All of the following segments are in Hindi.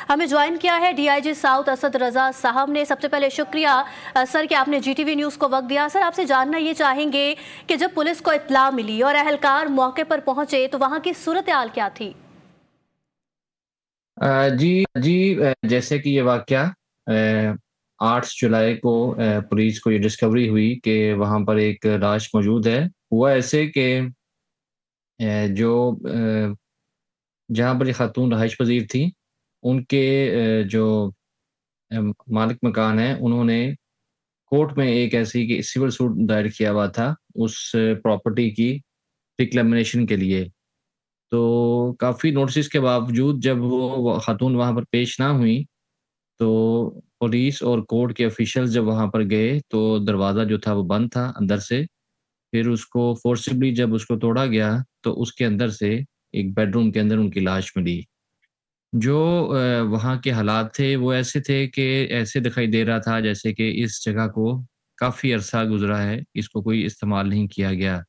हमें ज्वाइन किया है डीआईजी साउथ असद रजा साहब ने। सबसे पहले शुक्रिया सर कि आपने जीटीवी न्यूज़ को वक्त दिया। सर, आपसे जानना ये चाहेंगे कि जब पुलिस को इत्तला मिली और अहलकार मौके पर पहुंचे तो वहां की सूरत हाल क्या थी? जी जी, जैसे कि ये वाकया 8 जुलाई को पुलिस को ये डिस्कवरी हुई कि वहाँ पर एक लाश मौजूद है। हुआ ऐसे कि जो जहाँ पर ये खातून रहाइश पज़ीर थी, उनके जो मालिक मकान हैं, उन्होंने कोर्ट में एक ऐसी कि सिविल सूट दायर किया हुआ था, उस प्रॉपर्टी की रिक्लेमेशन के लिए। तो काफ़ी नोटिस के बावजूद जब वो खातून वहाँ पर पेश ना हुई, तो पुलिस और कोर्ट के ऑफिशियल्स जब वहाँ पर गए, तो दरवाज़ा जो था वो बंद था अंदर से। फिर उसको फ़ोर्सिबली जब उसको तोड़ा गया, तो उसके अंदर से एक बेडरूम के अंदर उनकी लाश मिली। जो वहाँ के हालात थे, वो ऐसे थे कि ऐसे दिखाई दे रहा था जैसे कि इस जगह को काफ़ी अरसा गुज़रा है, इसको कोई इस्तेमाल नहीं किया गया।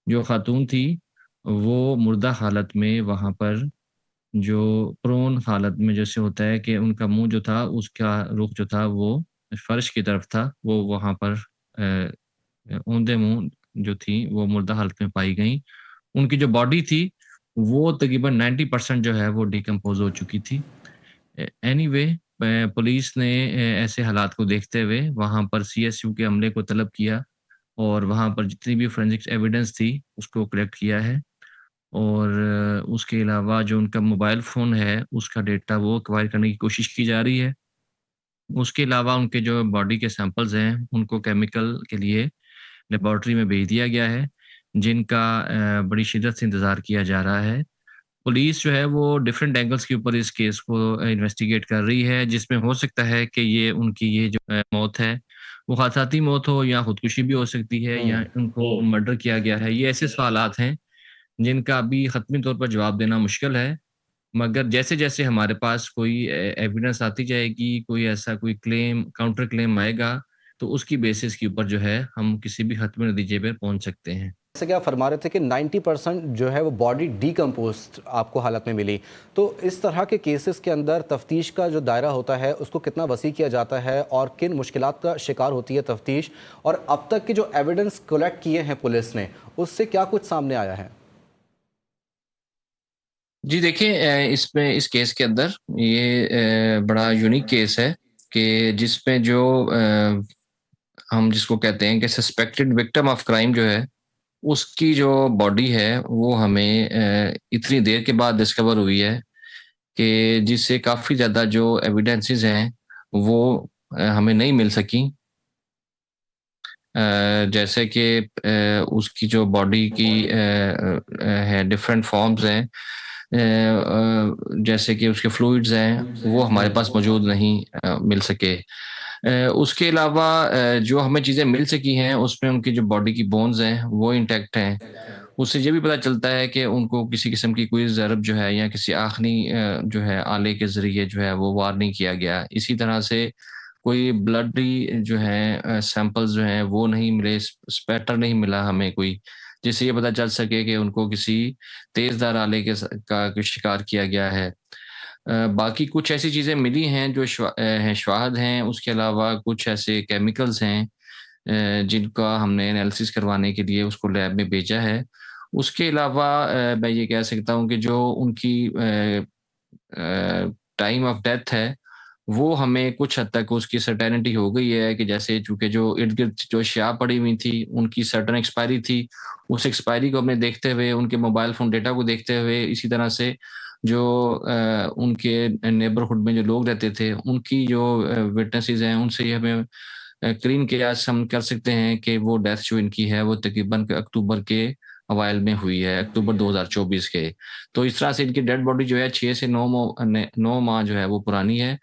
जो खातून थी, वो मुर्दा हालत में वहाँ पर जो प्रोन हालत में जैसे होता है कि उनका मुँह जो था, उसका रुख जो था वो फ़र्श की तरफ था, वो वहाँ पर औंधे मुँह जो थी, वो मुर्दा हालत में पाई गईं। उनकी जो बॉडी थी, वो तकरीबन 90% जो है वो डिकम्पोज़ हो चुकी थी। एनीवे पुलिस ने ऐसे हालात को देखते हुए वहाँ पर सीएसयू के अमले को तलब किया और वहाँ पर जितनी भी फोरेंसिक्स एविडेंस थी, उसको कलेक्ट किया है। और उसके अलावा जो उनका मोबाइल फ़ोन है, उसका डेटा वो एक्वायर करने की कोशिश की जा रही है। उसके अलावा उनके जो बॉडी के सैंपल्स हैं, उनको केमिकल के लिए लेबॉरेटरी में भेज दिया गया है, जिनका बड़ी शिद्दत से इंतज़ार किया जा रहा है। पुलिस जो है वो डिफरेंट एंगल्स के ऊपर इस केस को इन्वेस्टिगेट कर रही है, जिसमें हो सकता है कि ये उनकी ये जो मौत है, वो हादसाती मौत हो या खुदकुशी भी हो सकती है या हुँ। उनको मर्डर किया गया है। ये ऐसे सवालात हैं जिनका अभी हतमी तौर पर जवाब देना मुश्किल है, मगर जैसे-जैसे हमारे पास कोई एविडेंस आती जाएगी, कोई ऐसा कोई क्लेम, काउंटर क्लेम आएगा, तो उसकी बेसिस के ऊपर जो है, हम किसी भी हतमी नतीजे पे पहुँच सकते हैं। जैसे कि आप फरमा रहे थे कि 90% जो है वो बॉडी डिकम्पोज़्ड आपको हालत में मिली। तो इस तरह के केसेस के अंदर तफ्तीश का जो दायरा होता है, उसको कितना वसी किया जाता है और किन मुश्किलात का शिकार होती है तफ्तीश? और अब तक के जो एविडेंस कलेक्ट किए हैं पुलिस ने, उससे क्या कुछ सामने आया है? जी देखिए, इसमें इस केस के अंदर ये बड़ा यूनिक केस है कि जिसमें जो हम जिसको कहते हैं कि सस्पेक्टेड विक्टिम ऑफ क्राइम जो है, उसकी जो बॉडी है वो हमें इतनी देर के बाद डिस्कवर हुई है कि जिससे काफ़ी ज़्यादा जो एविडेंसेस हैं वो हमें नहीं मिल सकी। जैसे कि उसकी जो बॉडी की है डिफरेंट फॉर्म्स हैं, जैसे कि उसके फ्लूइड्स हैं वो हमारे पास मौजूद नहीं मिल सके। उसके अलावा जो हमें चीज़ें मिल सकी हैं उसमें उनकी जो बॉडी की बोन्स हैं वो इंटैक्ट हैं। उससे ये भी पता चलता है कि उनको किसी किस्म की कोई ज़रब जो है या किसी आखिरी जो है आले के ज़रिए जो है वो वार नहीं किया गया। इसी तरह से कोई ब्लडी जो है सैंपल्स जो हैं वो नहीं मिले, स्पैटर नहीं मिला हमें कोई, जिससे ये पता चल सके कि उनको किसी तेज़धार आले का शिकार किया गया है। बाकी कुछ ऐसी चीज़ें मिली हैं जो हैं शवाहद हैं, उसके अलावा कुछ ऐसे केमिकल्स हैं जिनका हमने एनालिसिस करवाने के लिए उसको लैब में भेजा है। उसके अलावा मैं ये कह सकता हूँ कि जो उनकी टाइम ऑफ डेथ है, वो हमें कुछ हद तक उसकी सर्टेनिटी हो गई है कि जैसे चूँकि जो इर्द-गिर्द जो अशिया पड़ी हुई थी, उनकी सर्टेन एक्सपायरी थी। उस एक्सपायरी को हमने देखते हुए, उनके मोबाइल फ़ोन डेटा को देखते हुए, इसी तरह से जो उनके नेबरहुड में जो लोग रहते थे, उनकी जो विटनेसेस हैं, उनसे ये हमें क्लीन कियास हम कर सकते हैं कि वो डेथ जो इनकी है, वो तकरीबन अक्टूबर के अवाइल में हुई है, अक्टूबर 2024 के। तो इस तरह से इनकी डेड बॉडी जो है 6 से 9 माह जो है वो पुरानी है।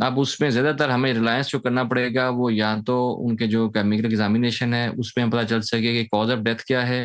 अब उसमें ज़्यादातर हमें रिलायंस जो करना पड़ेगा वो या तो उनके जो केमिकल एग्ज़ामिनेशन है उसमें पता चल सके कि कॉज़ ऑफ डेथ क्या है।